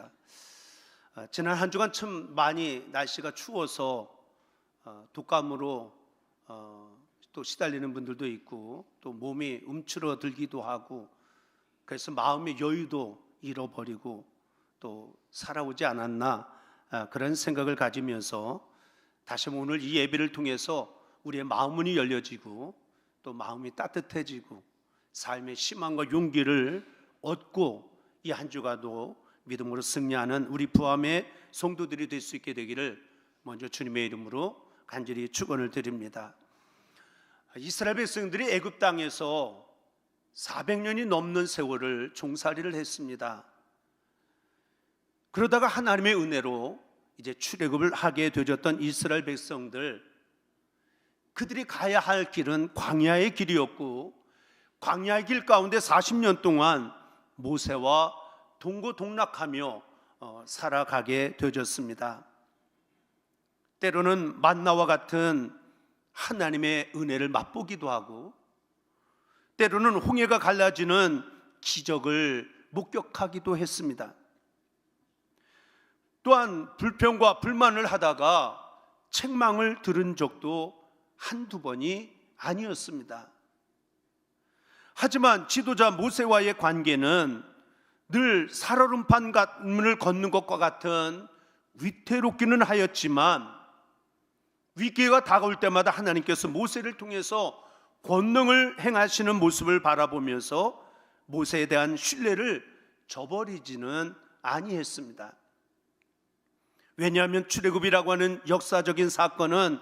하겠습니다. 지난 한 주간 참 많이 날씨가 추워서 독감으로 또 시달리는 분들도 있고 또 몸이 움츠러들기도 하고 그래서 마음의 여유도 잃어버리고 또 살아오지 않았나 그런 생각을 가지면서 다시 한번 오늘 이 예배를 통해서 우리의 마음문이 열려지고 또 마음이 따뜻해지고 삶의 희망과 용기를 얻고 이 한 주가도 믿음으로 승리하는 우리 부함의 성도들이 될 수 있게 되기를 먼저 주님의 이름으로 간절히 축원을 드립니다. 이스라엘 백성들이 애굽 땅에서 400년이 넘는 세월을 종살이를 했습니다. 그러다가 하나님의 은혜로 이제 출애굽을 하게 되어졌던 이스라엘 백성들, 그들이 가야 할 길은 광야의 길이었고 광야의 길 가운데 40년 동안 모세와 동고동락하며 살아가게 되어졌습니다. 때로는 만나와 같은 하나님의 은혜를 맛보기도 하고 때로는 홍해가 갈라지는 기적을 목격하기도 했습니다. 또한 불평과 불만을 하다가 책망을 들은 적도 한두 번이 아니었습니다. 하지만 지도자 모세와의 관계는 늘 살얼음판을 걷는 것과 같은 위태롭기는 하였지만 위기가 다가올 때마다 하나님께서 모세를 통해서 권능을 행하시는 모습을 바라보면서 모세에 대한 신뢰를 저버리지는 아니했습니다. 왜냐하면 출애굽이라고 하는 역사적인 사건은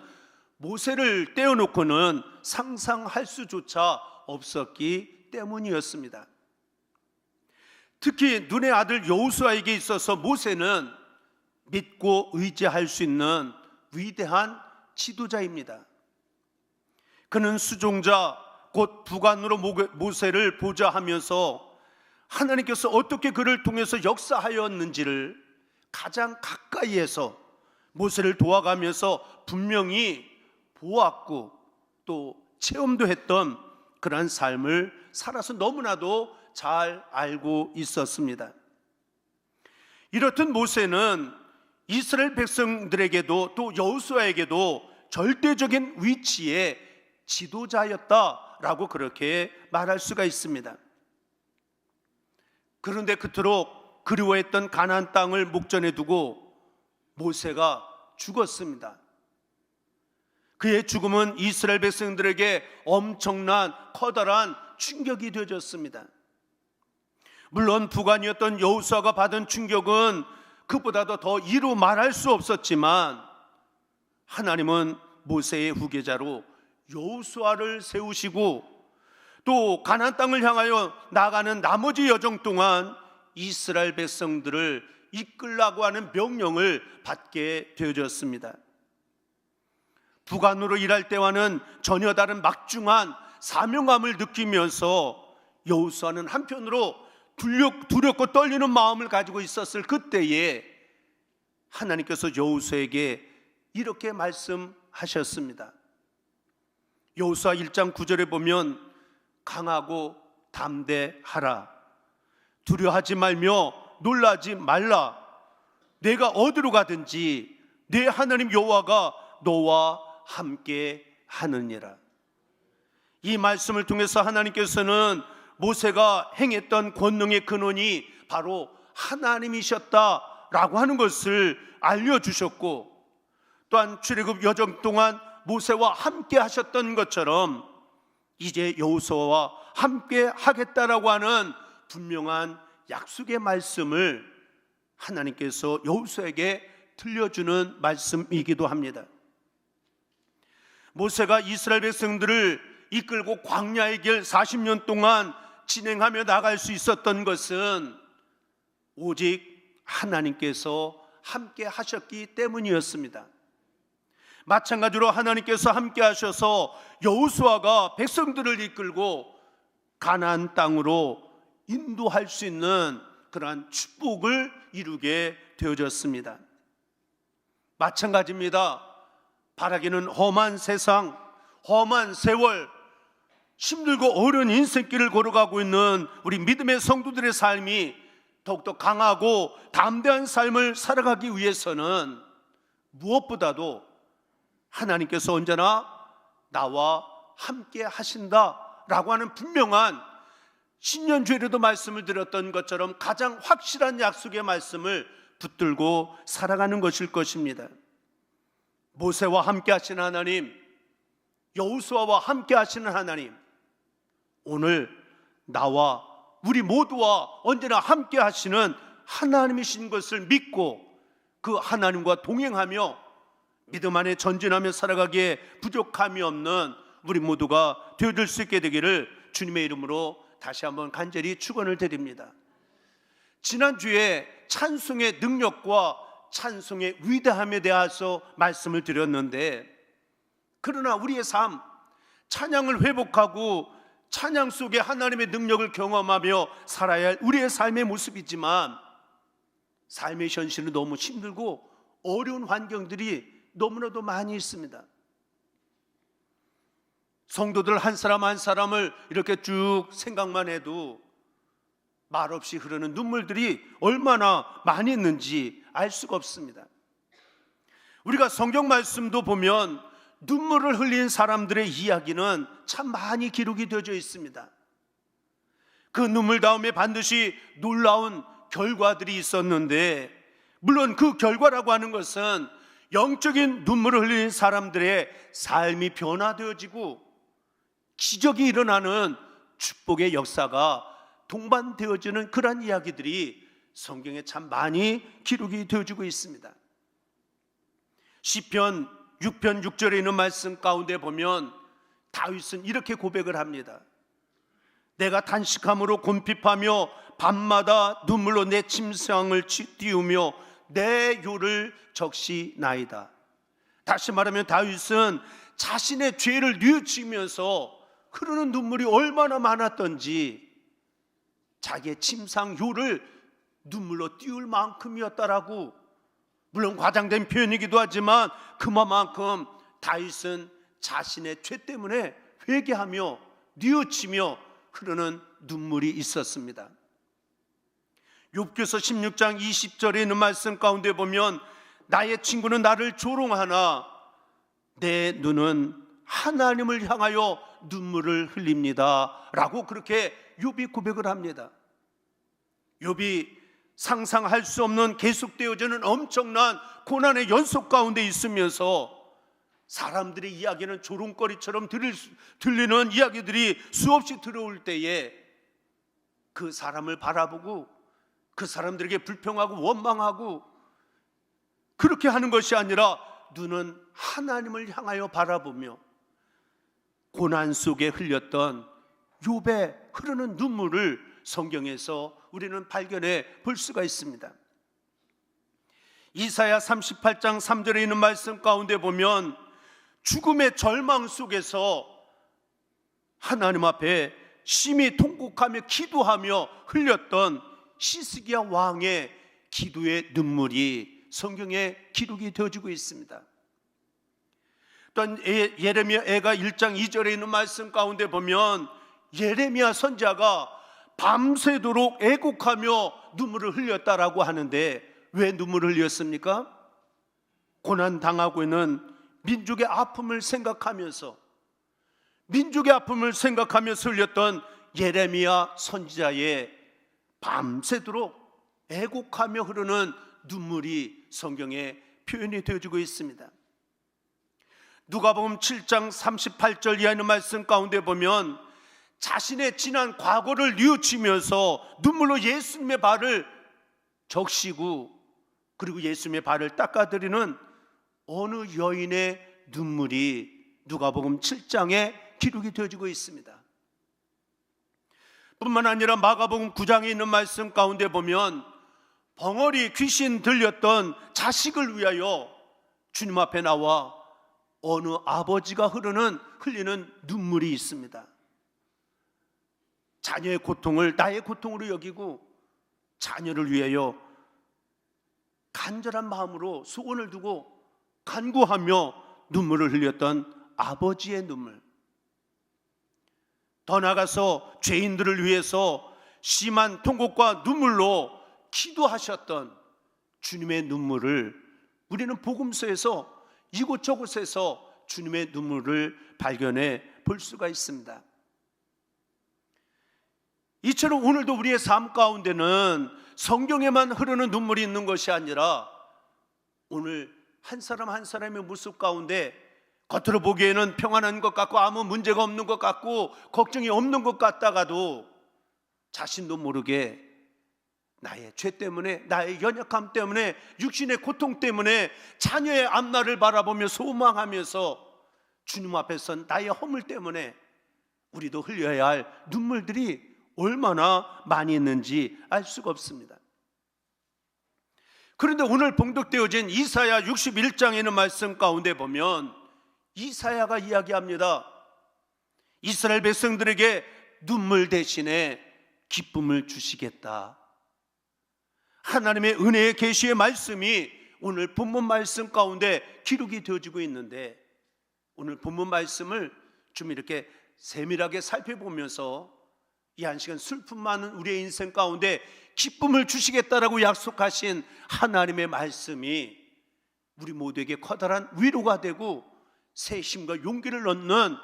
모세를 떼어놓고는 상상할 수조차 없었기 때문이었습니다. 특히 눈의 아들 여호수아에게 있어서 모세는 믿고 의지할 수 있는 위대한 지도자입니다. 그는 수종자 곧 부관으로 모세를 보좌하면서 하나님께서 어떻게 그를 통해서 역사하였는지를 가장 가까이에서 모세를 도와가면서 분명히 보았고 또 체험도 했던 그러한 삶을 살아서 너무나도 잘 알고 있었습니다. 이렇듯 모세는 이스라엘 백성들에게도 또 여호수아에게도 절대적인 위치의 지도자였다라고 그렇게 말할 수가 있습니다. 그런데 그토록 그리워했던 가나안 땅을 목전에 두고 모세가 죽었습니다. 그의 죽음은 이스라엘 백성들에게 엄청난 커다란 충격이 되어졌습니다. 물론 부관이었던 여호수아가 받은 충격은 그보다도 더 이루 말할 수 없었지만 하나님은 모세의 후계자로 여호수아를 세우시고 또 가나안 땅을 향하여 나가는 나머지 여정 동안 이스라엘 백성들을 이끌라고 하는 명령을 받게 되어졌습니다. 부관으로 일할 때와는 전혀 다른 막중한 사명감을 느끼면서 여호수아는 한편으로 두렵고 떨리는 마음을 가지고 있었을 그때에 하나님께서 여호수아에게 이렇게 말씀하셨습니다. 여호수아 1장 9절에 보면 강하고 담대하라, 두려워하지 말며 놀라지 말라, 내가 어디로 가든지 내 하나님 여호와가 너와 함께 하느니라. 이 말씀을 통해서 하나님께서는 모세가 행했던 권능의 근원이 바로 하나님이셨다라고 하는 것을 알려주셨고 또한 출애굽 여정 동안 모세와 함께 하셨던 것처럼 이제 여호수아와 함께 하겠다라고 하는 분명한 약속의 말씀을 하나님께서 여호수아에게 들려주는 말씀이기도 합니다. 모세가 이스라엘 백성들을 이끌고 광야의 길 40년 동안 진행하며 나갈 수 있었던 것은 오직 하나님께서 함께 하셨기 때문이었습니다. 마찬가지로 하나님께서 함께 하셔서 여호수아가 백성들을 이끌고 가나안 땅으로 인도할 수 있는 그러한 축복을 이루게 되어졌습니다. 마찬가지입니다. 바라기는 험한 세상, 험한 세월, 힘들고 어려운 인생길을 걸어가고 있는 우리 믿음의 성도들의 삶이 더욱더 강하고 담대한 삶을 살아가기 위해서는 무엇보다도 하나님께서 언제나 나와 함께 하신다라고 하는 분명한 신년주일에도 말씀을 드렸던 것처럼 가장 확실한 약속의 말씀을 붙들고 살아가는 것일 것입니다. 모세와 함께 하시는 하나님, 여호수아와 함께 하시는 하나님, 오늘 나와 우리 모두와 언제나 함께 하시는 하나님이신 것을 믿고 그 하나님과 동행하며 믿음 안에 전진하며 살아가기에 부족함이 없는 우리 모두가 되어줄 수 있게 되기를 주님의 이름으로 다시 한번 간절히 축원을 드립니다. 지난주에 찬송의 능력과 찬송의 위대함에 대해서 말씀을 드렸는데, 그러나 우리의 삶, 찬양을 회복하고 찬양 속에 하나님의 능력을 경험하며 살아야 할 우리의 삶의 모습이지만 삶의 현실은 너무 힘들고 어려운 환경들이 너무나도 많이 있습니다. 성도들 한 사람 한 사람을 이렇게 쭉 생각만 해도 말없이 흐르는 눈물들이 얼마나 많이 있는지 알 수가 없습니다. 우리가 성경 말씀도 보면 눈물을 흘린 사람들의 이야기는 참 많이 기록이 되어져 있습니다. 그 눈물 다음에 반드시 놀라운 결과들이 있었는데, 물론 그 결과라고 하는 것은 영적인 눈물을 흘린 사람들의 삶이 변화되어지고 기적이 일어나는 축복의 역사가 동반되어지는 그런 이야기들이 성경에 참 많이 기록이 되어지고 있습니다. 시편 6편 6절에 있는 말씀 가운데 보면 다윗은 이렇게 고백을 합니다. 내가 단식함으로 곤핍하며 밤마다 눈물로 내 침상을 띄우며 내 요를 적시나이다. 다시 말하면 다윗은 자신의 죄를 뉘우치면서 흐르는 눈물이 얼마나 많았던지 자기의 침상 요를 눈물로 띄울 만큼이었다라고, 물론 과장된 표현이기도 하지만 그만큼 다윗은 자신의 죄 때문에 회개하며 뉘우치며 흐르는 눈물이 있었습니다. 욥기서 16장 20절에 있는 말씀 가운데 보면 나의 친구는 나를 조롱하나 내 눈은 하나님을 향하여 눈물을 흘립니다 라고 그렇게 욥이 고백을 합니다. 욥이 상상할 수 없는 계속되어지는 엄청난 고난의 연속 가운데 있으면서 사람들의 이야기는 조롱거리처럼 들리는 이야기들이 수없이 들어올 때에 그 사람을 바라보고 그 사람들에게 불평하고 원망하고 그렇게 하는 것이 아니라 눈은 하나님을 향하여 바라보며 고난 속에 흘렸던 욥의 흐르는 눈물을 성경에서 우리는 발견해 볼 수가 있습니다. 이사야 38장 3절에 있는 말씀 가운데 보면 죽음의 절망 속에서 하나님 앞에 심히 통곡하며 기도하며 흘렸던 시스기야 왕의 기도의 눈물이 성경에 기록이 되어지고 있습니다. 또한 예레미야가 1장 2절에 있는 말씀 가운데 보면 예레미야 선지자가 밤새도록 애곡하며 눈물을 흘렸다라고 하는데, 왜 눈물을 흘렸습니까? 고난당하고 있는 민족의 아픔을 생각하면서 흘렸던 예레미야 선지자의 밤새도록 애곡하며 흐르는 눈물이 성경에 표현이 되어지고 있습니다. 누가복음 7장 38절 이하 있는 말씀 가운데 보면 자신의 지난 과거를 뉘우치면서 눈물로 예수님의 발을 적시고 그리고 예수님의 발을 닦아드리는 어느 여인의 눈물이 누가복음 7장에 기록이 되어지고 있습니다. 뿐만 아니라 마가복음 9장에 있는 말씀 가운데 보면 벙어리 귀신 들렸던 자식을 위하여 주님 앞에 나와 어느 아버지가 흘리는 눈물이 있습니다. 자녀의 고통을 나의 고통으로 여기고 자녀를 위하여 간절한 마음으로 소원을 두고 간구하며 눈물을 흘렸던 아버지의 눈물, 더 나아가서 죄인들을 위해서 심한 통곡과 눈물로 기도하셨던 주님의 눈물을 우리는 복음서에서 이곳저곳에서 주님의 눈물을 발견해 볼 수가 있습니다. 이처럼 오늘도 우리의 삶 가운데는 성경에만 흐르는 눈물이 있는 것이 아니라 오늘 한 사람 한 사람의 모습 가운데 겉으로 보기에는 평안한 것 같고 아무 문제가 없는 것 같고 걱정이 없는 것 같다가도 자신도 모르게 나의 죄 때문에, 나의 연약함 때문에, 육신의 고통 때문에, 자녀의 앞날을 바라보며 소망하면서 주님 앞에서 나의 허물 때문에 우리도 흘려야 할 눈물들이 얼마나 많이 있는지 알 수가 없습니다. 그런데 오늘 봉독되어진 이사야 61장에 있는 말씀 가운데 보면 이사야가 이야기합니다. 이스라엘 백성들에게 눈물 대신에 기쁨을 주시겠다. 하나님의 은혜의 계시의 말씀이 오늘 본문 말씀 가운데 기록이 되어지고 있는데, 오늘 본문 말씀을 좀 이렇게 세밀하게 살펴보면서 이 한 시간 슬픔 많은 우리의 인생 가운데 기쁨을 주시겠다라고 약속하신 하나님의 말씀이 우리 모두에게 커다란 위로가 되고 새 힘과 용기를 얻는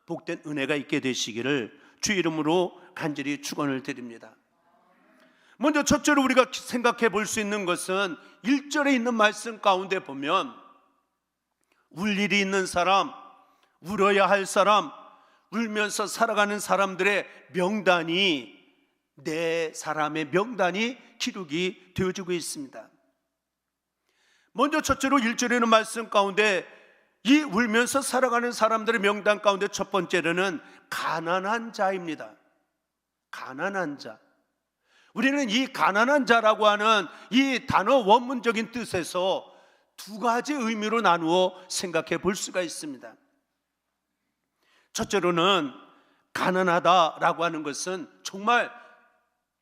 복된 은혜가 있게 되시기를 주 이름으로 간절히 축원을 드립니다. 먼저 첫째로 우리가 생각해 볼 수 있는 것은 1절에 있는 말씀 가운데 보면 울 일이 있는 사람, 울어야 할 사람, 울면서 살아가는 사람들의 명단이, 네 사람의 명단이 기록이 되어지고 있습니다. 먼저 첫째로 1절에는 말씀 가운데 이 울면서 살아가는 사람들의 명단 가운데 첫 번째로는 가난한 자입니다. 가난한 자. 우리는 이 가난한 자라고 하는 이 단어 원문적인 뜻에서 두 가지 의미로 나누어 생각해 볼 수가 있습니다. 첫째로는 가난하다라고 하는 것은 정말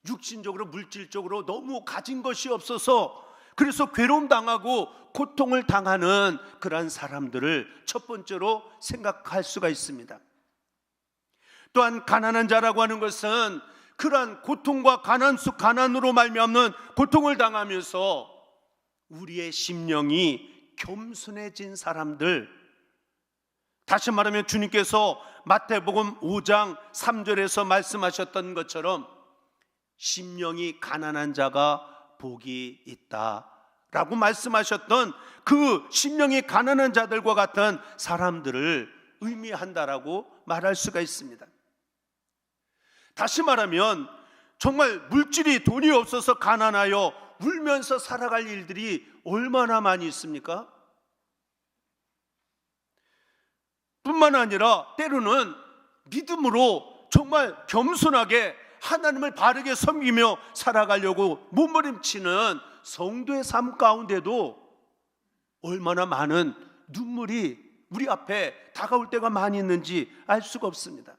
육신적으로 물질적으로 너무 가진 것이 없어서 그래서 괴로움 당하고 고통을 당하는 그러한 사람들을 첫 번째로 생각할 수가 있습니다. 또한 가난한 자라고 하는 것은 그러한 고통과 가난으로 말미암는 고통을 당하면서 우리의 심령이 겸손해진 사람들, 다시 말하면 주님께서 마태복음 5장 3절에서 말씀하셨던 것처럼 심령이 가난한 자가 복이 있다라고 말씀하셨던 그 심령이 가난한 자들과 같은 사람들을 의미한다라고 말할 수가 있습니다. 다시 말하면 정말 물질이 돈이 없어서 가난하여 울면서 살아갈 일들이 얼마나 많이 있습니까? 뿐만 아니라 때로는 믿음으로 정말 겸손하게 하나님을 바르게 섬기며 살아가려고 몸부림치는 성도의 삶 가운데도 얼마나 많은 눈물이 우리 앞에 다가올 때가 많이 있는지 알 수가 없습니다.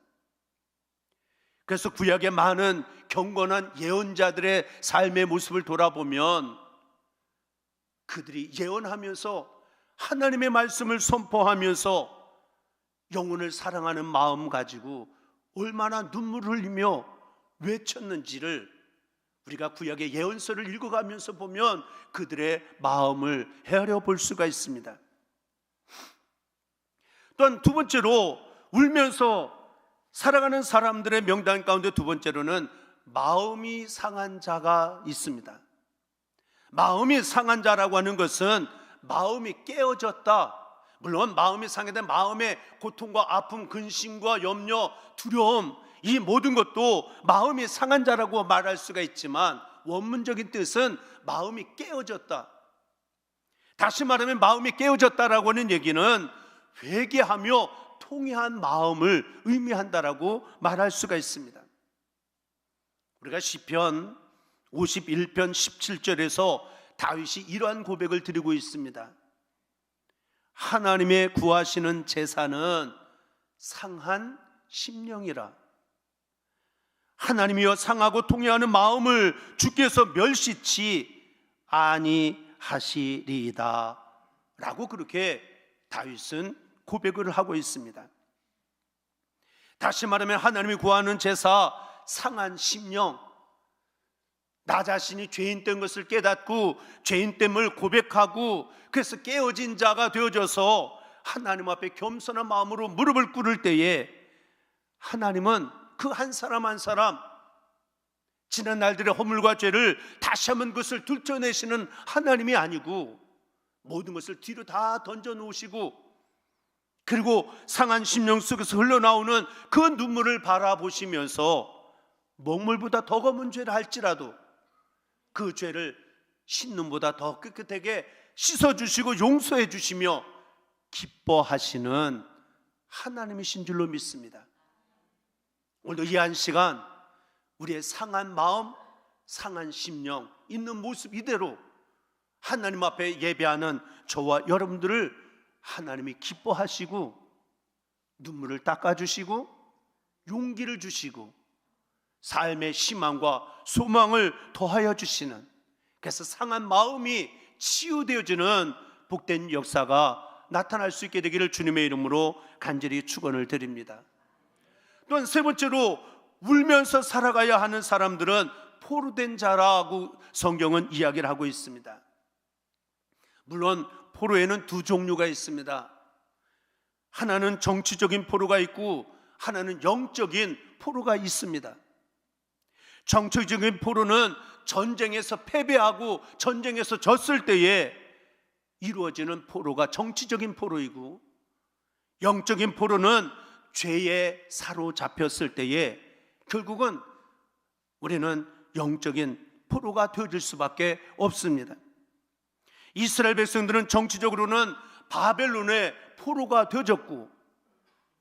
그래서 구약의 많은 경건한 예언자들의 삶의 모습을 돌아보면 그들이 예언하면서 하나님의 말씀을 선포하면서 영혼을 사랑하는 마음 가지고 얼마나 눈물을 흘리며 외쳤는지를 우리가 구약의 예언서를 읽어가면서 보면 그들의 마음을 헤아려 볼 수가 있습니다. 또한 두 번째로 울면서 살아가는 사람들의 명단 가운데 두 번째로는 마음이 상한 자가 있습니다. 마음이 상한 자라고 하는 것은 마음이 깨어졌다. 물론 마음이 상해된 마음의 고통과 아픔, 근심과 염려, 두려움, 이 모든 것도 마음이 상한 자라고 말할 수가 있지만 원문적인 뜻은 마음이 깨어졌다. 다시 말하면 마음이 깨어졌다라고 하는 얘기는 회개하며 통회한 마음을 의미한다라고 말할 수가 있습니다. 우리가 시편 51편 17절에서 다윗이 이러한 고백을 드리고 있습니다. 하나님의 구하시는 제사는 상한 심령이라. 하나님이여 상하고 통회하는 마음을 주께서 멸시치 아니하시리이다 라고 그렇게 다윗은 고백을 하고 있습니다. 다시 말하면 하나님이 구하는 제사, 상한 심령, 나 자신이 죄인된 것을 깨닫고 죄인됨을 고백하고 그래서 깨어진 자가 되어져서 하나님 앞에 겸손한 마음으로 무릎을 꿇을 때에 하나님은 그 한 사람 한 사람 지난 날들의 허물과 죄를 다시 한번 그것을 들춰내시는 하나님이 아니고 모든 것을 뒤로 다 던져놓으시고 그리고 상한 심령 속에서 흘러나오는 그 눈물을 바라보시면서 먹물보다 더 검은 죄를 할지라도 그 죄를 신눈보다 더 깨끗하게 씻어주시고 용서해 주시며 기뻐하시는 하나님이신 줄로 믿습니다. 오늘도 이 한 시간 우리의 상한 마음, 상한 심령 있는 모습 이대로 하나님 앞에 예배하는 저와 여러분들을 하나님이 기뻐하시고 눈물을 닦아주시고 용기를 주시고 삶의 희망과 소망을 더하여 주시는, 그래서 상한 마음이 치유되어지는 복된 역사가 나타날 수 있게 되기를 주님의 이름으로 간절히 축원을 드립니다. 또한 세 번째로 울면서 살아가야 하는 사람들은 포로된 자라고 성경은 이야기를 하고 있습니다. 물론 포로에는 두 종류가 있습니다. 하나는 정치적인 포로가 있고 하나는 영적인 포로가 있습니다. 정치적인 포로는 전쟁에서 패배하고 전쟁에서 졌을 때에 이루어지는 포로가 정치적인 포로이고, 영적인 포로는 죄에 사로잡혔을 때에 결국은 우리는 영적인 포로가 되어질 수밖에 없습니다. 이스라엘 백성들은 정치적으로는 바벨론의 포로가 되어졌고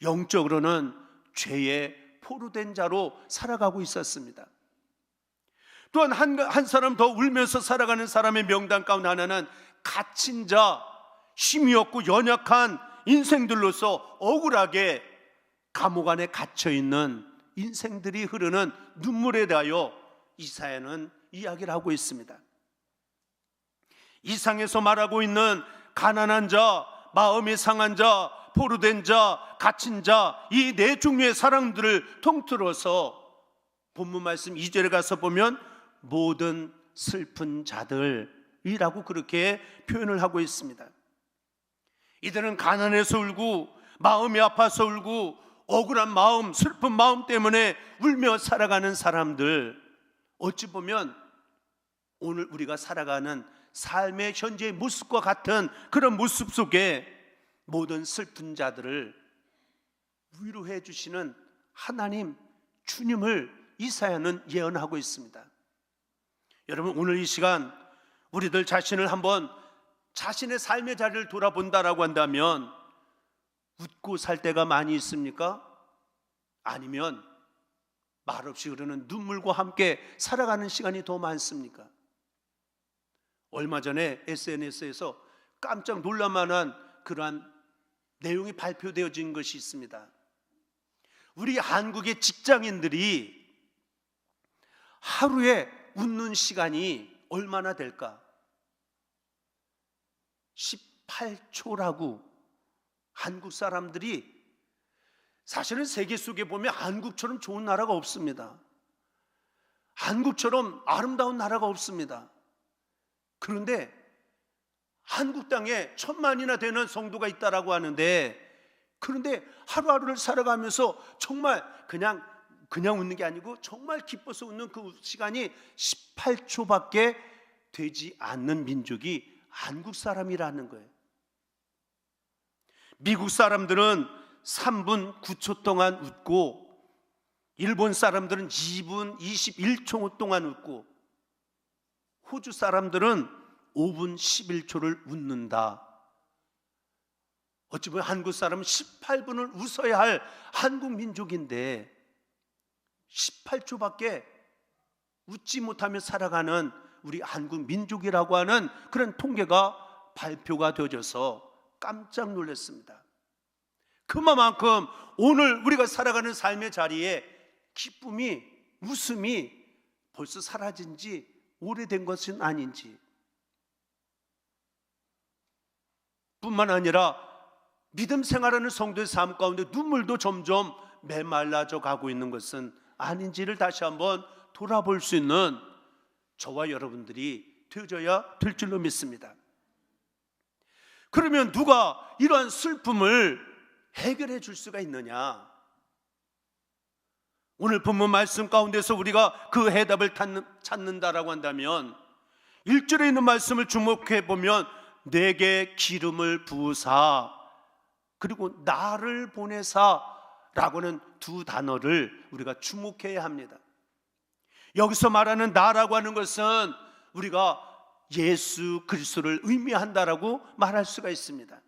영적으로는 죄의 포로된 자로 살아가고 있었습니다. 또한 한 사람 더 울면서 살아가는 사람의 명단 가운데 하나는 갇힌 자, 힘이 없고 연약한 인생들로서 억울하게 감옥 안에 갇혀있는 인생들이 흐르는 눈물에 대하여 이사야는 이야기를 하고 있습니다. 이 상에서 말하고 있는 가난한 자, 마음이 상한 자, 포로된 자, 갇힌 자, 이 네 종류의 사람들을 통틀어서 본문 말씀 2절에 가서 보면 모든 슬픈 자들이라고 그렇게 표현을 하고 있습니다. 이들은 가난해서 울고 마음이 아파서 울고 억울한 마음, 슬픈 마음 때문에 울며 살아가는 사람들, 어찌 보면 오늘 우리가 살아가는 삶의 현재의 모습과 같은 그런 모습 속에 모든 슬픈 자들을 위로해 주시는 하나님, 주님을 이사야는 예언하고 있습니다. 여러분, 오늘 이 시간 우리들 자신을 한번 자신의 삶의 자리를 돌아본다라고 한다면 웃고 살 때가 많이 있습니까? 아니면 말없이 흐르는 눈물과 함께 살아가는 시간이 더 많습니까? 얼마 전에 SNS에서 깜짝 놀랄만한 그러한 내용이 발표되어진 것이 있습니다. 우리 한국의 직장인들이 하루에 웃는 시간이 얼마나 될까? 18초라고 한국 사람들이, 사실은 세계 속에 보면 한국처럼 좋은 나라가 없습니다. 한국처럼 아름다운 나라가 없습니다. 그런데 한국 땅에 1000만이나 되는 성도가 있다라고 하는데, 그런데 하루하루를 살아가면서 정말 그냥 웃는 게 아니고 정말 기뻐서 웃는 그 시간이 18초밖에 되지 않는 민족이 한국 사람이라는 거예요. 미국 사람들은 3분 9초 동안 웃고, 일본 사람들은 2분 21초 동안 웃고, 호주 사람들은 5분 11초를 웃는다. 어찌 보면 한국 사람은 18분을 웃어야 할 한국 민족인데 18초밖에 웃지 못하며 살아가는 우리 한국 민족이라고 하는 그런 통계가 발표가 되어져서 깜짝 놀랐습니다. 그만큼 오늘 우리가 살아가는 삶의 자리에 기쁨이, 웃음이 벌써 사라진 지 오래된 것은 아닌지, 뿐만 아니라 믿음 생활하는 성도의 삶 가운데 눈물도 점점 메말라져 가고 있는 것은 아닌지를 다시 한번 돌아볼 수 있는 저와 여러분들이 되어져야 될 줄로 믿습니다. 그러면 누가 이러한 슬픔을 해결해 줄 수가 있느냐? 오늘 본문 말씀 가운데서 우리가 그 해답을 찾는다라고 한다면 1절에 있는 말씀을 주목해 보면 내게 기름을 부으사 그리고 나를 보내사 라고는 두 단어를 우리가 주목해야 합니다. 여기서 말하는 나라고 하는 것은 우리가 예수 그리스도를 의미한다라고 말할 수가 있습니다.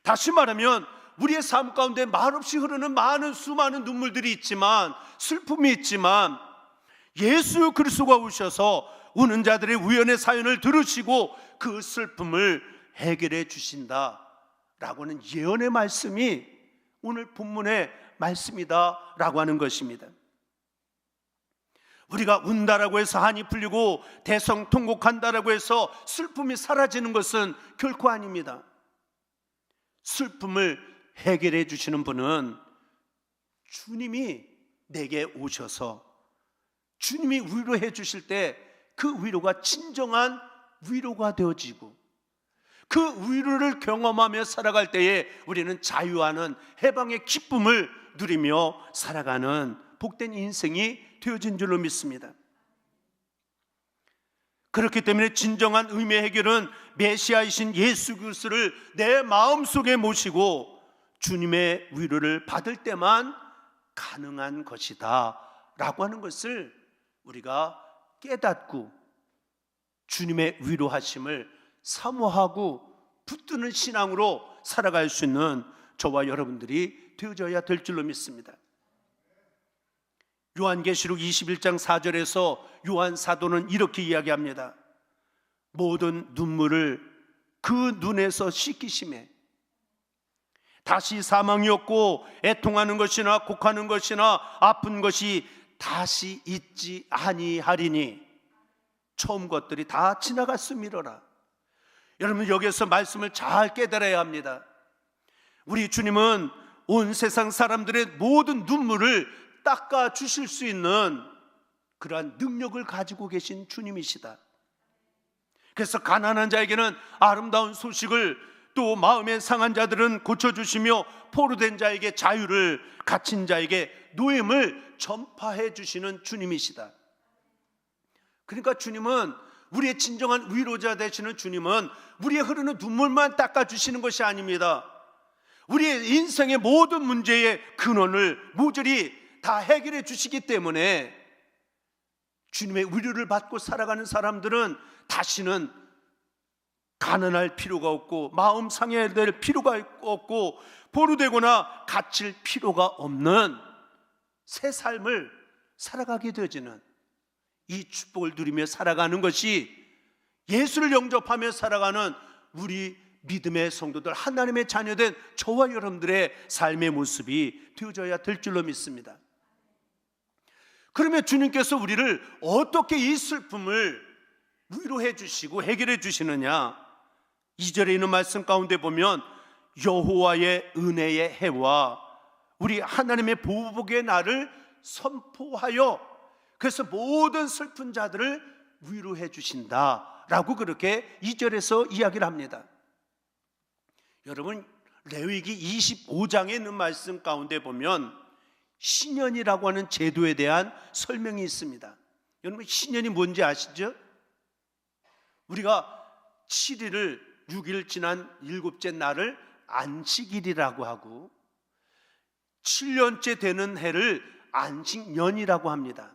다시 말하면 우리의 삶 가운데 말없이 흐르는 수많은 눈물들이 있지만, 슬픔이 있지만, 예수 그리스도가 오셔서 우는 자들의 우연의 사연을 들으시고 그 슬픔을 해결해 주신다라고는 예언의 말씀이 오늘 본문의 말씀이다라고 하는 것입니다. 우리가 운다라고 해서 한이 풀리고 대성통곡한다라고 해서 슬픔이 사라지는 것은 결코 아닙니다. 슬픔을 해결해 주시는 분은 주님이 내게 오셔서 주님이 위로해 주실 때 그 위로가 진정한 위로가 되어지고 그 위로를 경험하며 살아갈 때에 우리는 자유하는 해방의 기쁨을 누리며 살아가는 복된 인생이 되어진 줄로 믿습니다. 그렇기 때문에 진정한 의미의 해결은 메시아이신 예수 그리스도를 내 마음속에 모시고 주님의 위로를 받을 때만 가능한 것이다 라고 하는 것을 우리가 깨닫고 주님의 위로하심을 사모하고 붙드는 신앙으로 살아갈 수 있는 저와 여러분들이 되어져야 될 줄로 믿습니다. 요한계시록 21장 4절에서 요한 사도는 이렇게 이야기합니다. 모든 눈물을 그 눈에서 씻기심에 다시 사망이 없고 애통하는 것이나 곡하는 것이나 아픈 것이 다시 있지 아니하리니 처음 것들이 다 지나갔음이로라. 여러분, 여기서 말씀을 잘 깨달아야 합니다. 우리 주님은 온 세상 사람들의 모든 눈물을 닦아 주실 수 있는 그러한 능력을 가지고 계신 주님이시다. 그래서 가난한 자에게는 아름다운 소식을, 또 마음에 상한 자들은 고쳐주시며 포로된 자에게 자유를, 갇힌 자에게 노임을 전파해 주시는 주님이시다. 그러니까 주님은, 우리의 진정한 위로자 되시는 주님은 우리의 흐르는 눈물만 닦아주시는 것이 아닙니다. 우리의 인생의 모든 문제의 근원을 모조리 다 해결해 주시기 때문에 주님의 위로를 받고 살아가는 사람들은 다시는 가난할 필요가 없고 마음 상해야 될 필요가 없고 포로되거나 갇힐 필요가 없는 새 삶을 살아가게 되어지는, 이 축복을 누리며 살아가는 것이 예수를 영접하며 살아가는 우리 믿음의 성도들, 하나님의 자녀된 저와 여러분들의 삶의 모습이 되어져야 될 줄로 믿습니다. 그러면 주님께서 우리를 어떻게 이 슬픔을 위로해 주시고 해결해 주시느냐? 2절에 있는 말씀 가운데 보면 여호와의 은혜의 해와 우리 하나님의 보복의 날을 선포하여, 그래서 모든 슬픈 자들을 위로해 주신다라고 그렇게 2절에서 이야기를 합니다. 여러분, 레위기 25장에 있는 말씀 가운데 보면 신년이라고 하는 제도에 대한 설명이 있습니다. 여러분, 신년이 뭔지 아시죠? 우리가 7일을 6일 지난 7째 날을 안식일이라고 하고 7년째 되는 해를 안식년이라고 합니다.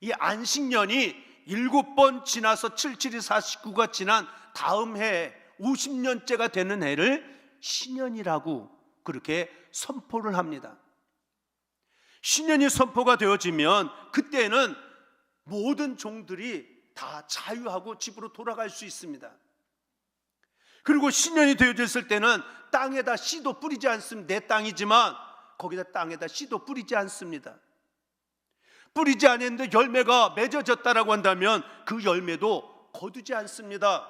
이 안식년이 7번 지나서 77이 49가 지난 다음 해 50년째가 되는 해를 신년이라고 그렇게 선포를 합니다. 신년이 선포가 되어지면 그때는 모든 종들이 다 자유하고 집으로 돌아갈 수 있습니다. 그리고 신년이 되어졌을 때는 땅에다 씨도 뿌리지 않습니다. 내 땅이지만 거기다 땅에다 씨도 뿌리지 않습니다. 뿌리지 않았는데 열매가 맺어졌다라고 한다면 그 열매도 거두지 않습니다.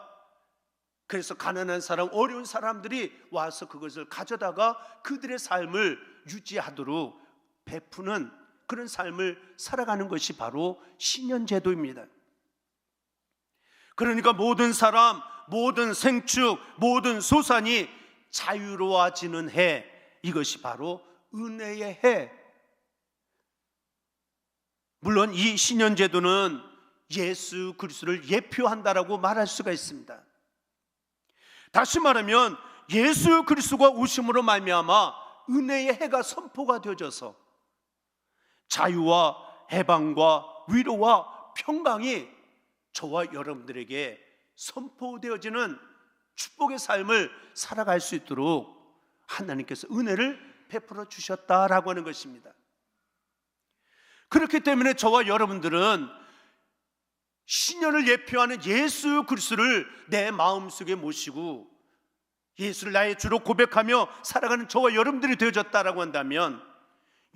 그래서 가난한 사람, 어려운 사람들이 와서 그것을 가져다가 그들의 삶을 유지하도록 베푸는 그런 삶을 살아가는 것이 바로 신년제도입니다. 그러니까 모든 사람, 모든 생축, 모든 소산이 자유로워지는 해, 이것이 바로 은혜의 해. 물론 이 신년제도는 예수 그리스도를 예표한다라고 말할 수가 있습니다. 다시 말하면 예수 그리스도가 오심으로 말미암아 은혜의 해가 선포가 되어져서 자유와 해방과 위로와 평강이 저와 여러분들에게 선포되어지는 축복의 삶을 살아갈 수 있도록 하나님께서 은혜를 베풀어 주셨다라고 하는 것입니다. 그렇기 때문에 저와 여러분들은 신년을 예표하는 예수 그리스도를 내 마음속에 모시고 예수를 나의 주로 고백하며 살아가는 저와 여러분들이 되어졌다라고 한다면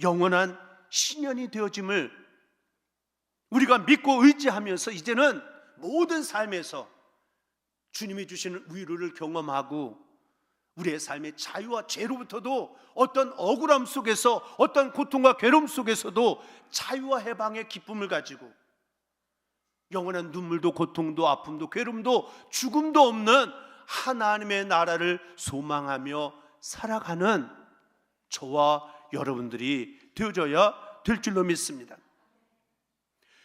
영원한 신년이 되어짐을 우리가 믿고 의지하면서 이제는 모든 삶에서 주님이 주시는 위로를 경험하고 우리의 삶의 자유와 죄로부터도 어떤 억울함 속에서 어떤 고통과 괴로움 속에서도 자유와 해방의 기쁨을 가지고 영원한 눈물도 고통도 아픔도 괴로움도 죽음도 없는 하나님의 나라를 소망하며 살아가는 저와 여러분들이 되어져야 될 줄로 믿습니다.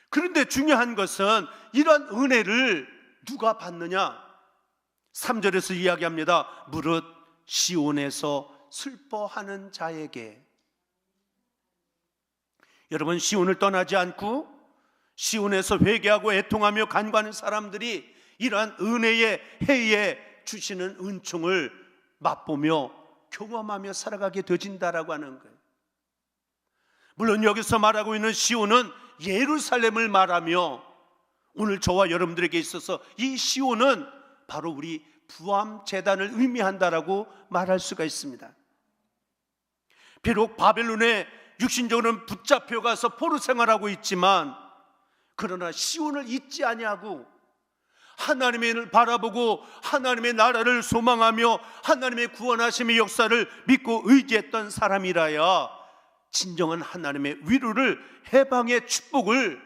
그런데 중요한 것은 이런 은혜를 누가 받느냐? 3절에서 이야기합니다. 무릇 시온에서 슬퍼하는 자에게. 여러분, 시온을 떠나지 않고 시온에서 회개하고 애통하며 간구하는 사람들이 이러한 은혜의 해에 주시는 은총을 맛보며 경험하며 살아가게 되어진다라고 하는 거예요. 물론 여기서 말하고 있는 시온은 예루살렘을 말하며 오늘 저와 여러분들에게 있어서 이 시온은 바로 우리 부암제단을 의미한다라고 말할 수가 있습니다. 비록 바벨론에 육신적으로는 붙잡혀가서 포로 생활하고 있지만 그러나 시온을 잊지 아니하고 하나님의 일을 바라보고 하나님의 나라를 소망하며 하나님의 구원하심의 역사를 믿고 의지했던 사람이라야 진정한 하나님의 위로를 해방의 축복을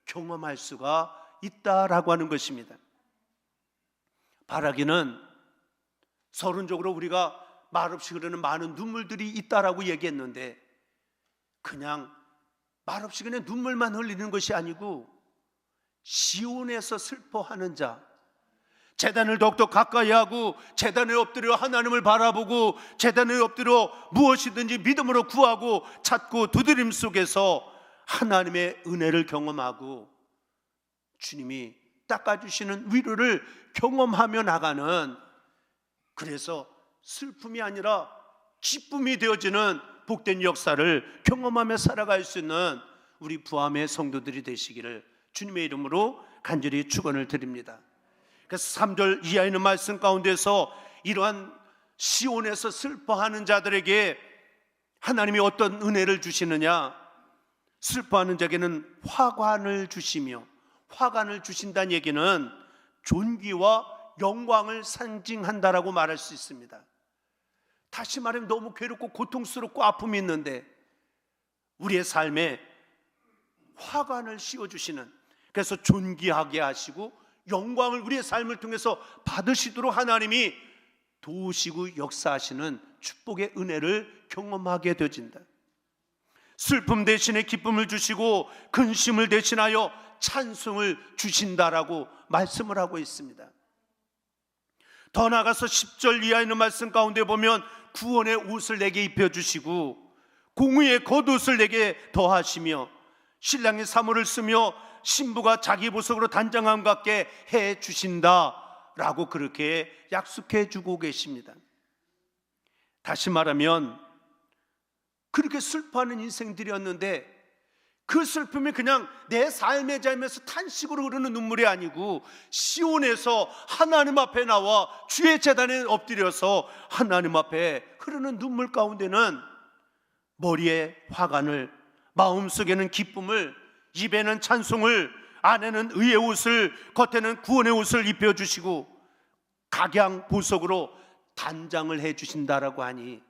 경험할 수가 있다라고 하는 것입니다. 바라기는 서론적으로 우리가 말없이 흐르는 많은 눈물들이 있다라고 얘기했는데 그냥 말없이 그냥 눈물만 흘리는 것이 아니고 시온에서 슬퍼하는 자, 제단을 더욱더 가까이 하고 제단에 엎드려 하나님을 바라보고 제단에 엎드려 무엇이든지 믿음으로 구하고 찾고 두드림 속에서 하나님의 은혜를 경험하고 주님이 닦아주시는 위로를 경험하며 나가는, 그래서 슬픔이 아니라 기쁨이 되어지는 복된 역사를 경험하며 살아갈 수 있는 우리 부암의 성도들이 되시기를 주님의 이름으로 간절히 축원을 드립니다. 그래서 3절 이하에 있는 말씀 가운데서 이러한 시온에서 슬퍼하는 자들에게 하나님이 어떤 은혜를 주시느냐? 슬퍼하는 자에게는 화관을 주시며, 화관을 주신다는 얘기는 존귀와 영광을 상징한다라고 말할 수 있습니다. 다시 말하면 너무 괴롭고 고통스럽고 아픔이 있는데 우리의 삶에 화관을 씌워주시는, 그래서 존귀하게 하시고 영광을 우리의 삶을 통해서 받으시도록 하나님이 도우시고 역사하시는 축복의 은혜를 경험하게 되어진다. 슬픔 대신에 기쁨을 주시고 근심을 대신하여 찬송을 주신다라고 말씀을 하고 있습니다. 더 나아가서 10절 이하에 있는 말씀 가운데 보면 구원의 옷을 내게 입혀주시고 공의의 겉옷을 내게 더하시며 신랑이 사모를 쓰며 신부가 자기 보석으로 단장함 같게 해주신다라고 그렇게 약속해 주고 계십니다. 다시 말하면 그렇게 슬퍼하는 인생들이었는데 그 슬픔이 그냥 내 삶의 잠에서 탄식으로 흐르는 눈물이 아니고 시온에서 하나님 앞에 나와 주의 제단에 엎드려서 하나님 앞에 흐르는 눈물 가운데는 머리에 화관을, 마음속에는 기쁨을, 입에는 찬송을, 안에는 의의 옷을, 겉에는 구원의 옷을 입혀주시고 각양 보석으로 단장을 해주신다라고 하니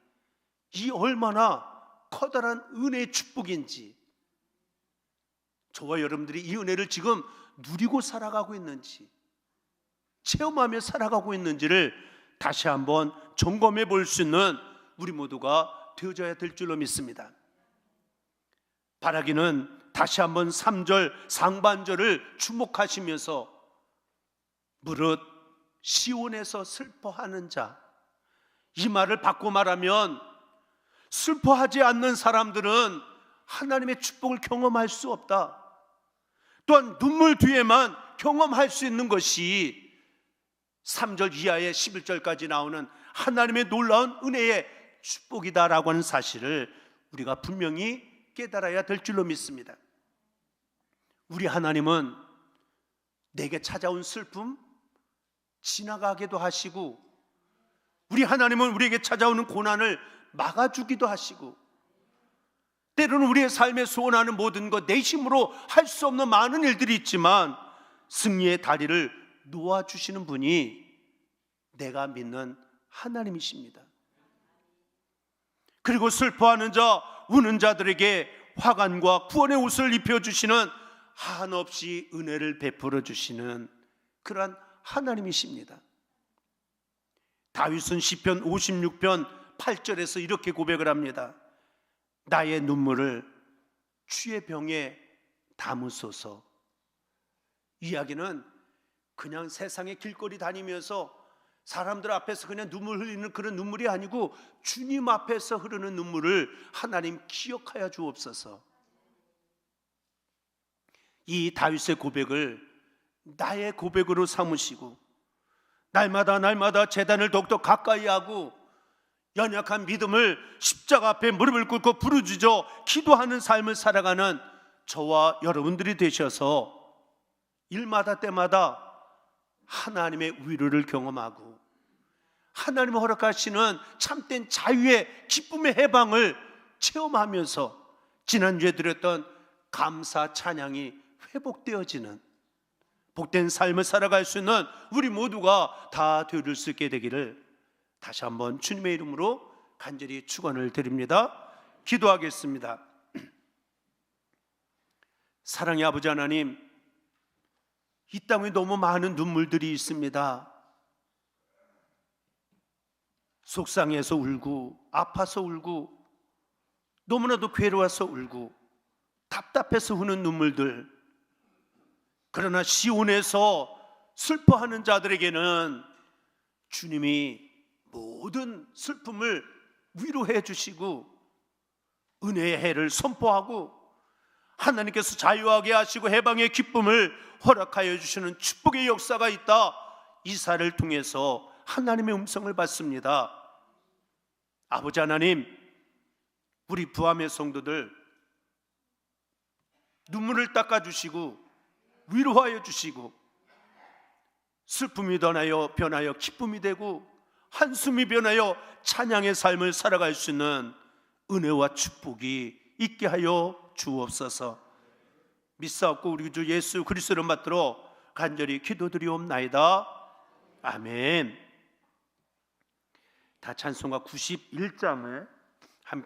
이 얼마나 커다란 은혜의 축복인지, 저와 여러분들이 이 은혜를 지금 누리고 살아가고 있는지, 체험하며 살아가고 있는지를 다시 한번 점검해 볼 수 있는 우리 모두가 되어져야 될 줄로 믿습니다. 바라기는 다시 한번 3절 상반절을 주목하시면서 무릇 시온에서 슬퍼하는 자, 이 말을 바꿔 말하면 슬퍼하지 않는 사람들은 하나님의 축복을 경험할 수 없다. 또한 눈물 뒤에만 경험할 수 있는 것이 3절 이하의 11절까지 나오는 하나님의 놀라운 은혜의 축복이다라고 하는 사실을 우리가 분명히 깨달아야 될 줄로 믿습니다. 우리 하나님은 내게 찾아온 슬픔 지나가게도 하시고, 우리 하나님은 우리에게 찾아오는 고난을 막아주기도 하시고, 때로는 우리의 삶에 소원하는 모든 것, 내 힘으로 할 수 없는 많은 일들이 있지만 승리의 다리를 놓아주시는 분이 내가 믿는 하나님이십니다. 그리고 슬퍼하는 자, 우는 자들에게 화관과 구원의 옷을 입혀주시는, 한없이 은혜를 베풀어 주시는 그러한 하나님이십니다. 다윗은 시편 56편 8절에서 이렇게 고백을 합니다. 나의 눈물을 주의 병에 담으소서. 이야기는 그냥 세상의 길거리 다니면서 사람들 앞에서 그냥 눈물 흘리는 그런 눈물이 아니고 주님 앞에서 흐르는 눈물을 하나님 기억하여 주옵소서. 이 다윗의 고백을 나의 고백으로 삼으시고 날마다 제단을 더욱더 가까이 하고 연약한 믿음을 십자가 앞에 무릎을 꿇고 부르짖어 기도하는 삶을 살아가는 저와 여러분들이 되셔서 일마다 때마다 하나님의 위로를 경험하고 하나님의 허락하시는 참된 자유의 기쁨의 해방을 체험하면서 지난주에 드렸던 감사 찬양이 회복되어지는 복된 삶을 살아갈 수 있는 우리 모두가 다 되어줄 수 있게 되기를 다시 한번 주님의 이름으로 간절히 축원을 드립니다. 기도하겠습니다. 사랑의 아버지 하나님, 이 땅에 너무 많은 눈물들이 있습니다. 속상해서 울고 아파서 울고 너무나도 괴로워서 울고 답답해서 우는 눈물들, 그러나 시온에서 슬퍼하는 자들에게는 주님이 모든 슬픔을 위로해 주시고 은혜의 해를 선포하고 하나님께서 자유하게 하시고 해방의 기쁨을 허락하여 주시는 축복의 역사가 있다. 이사를 통해서 하나님의 음성을 받습니다. 아버지 하나님, 우리 부함의 성도들 눈물을 닦아주시고 위로하여 주시고 슬픔이 변하여 기쁨이 되고 한숨이 변하여 찬양의 삶을 살아갈 수 있는 은혜와 축복이 있게 하여 주옵소서. 믿사옵고 우리 주 예수 그리스도를 받들어 간절히 기도드리옵나이다. 아멘. 다 찬송가 91장을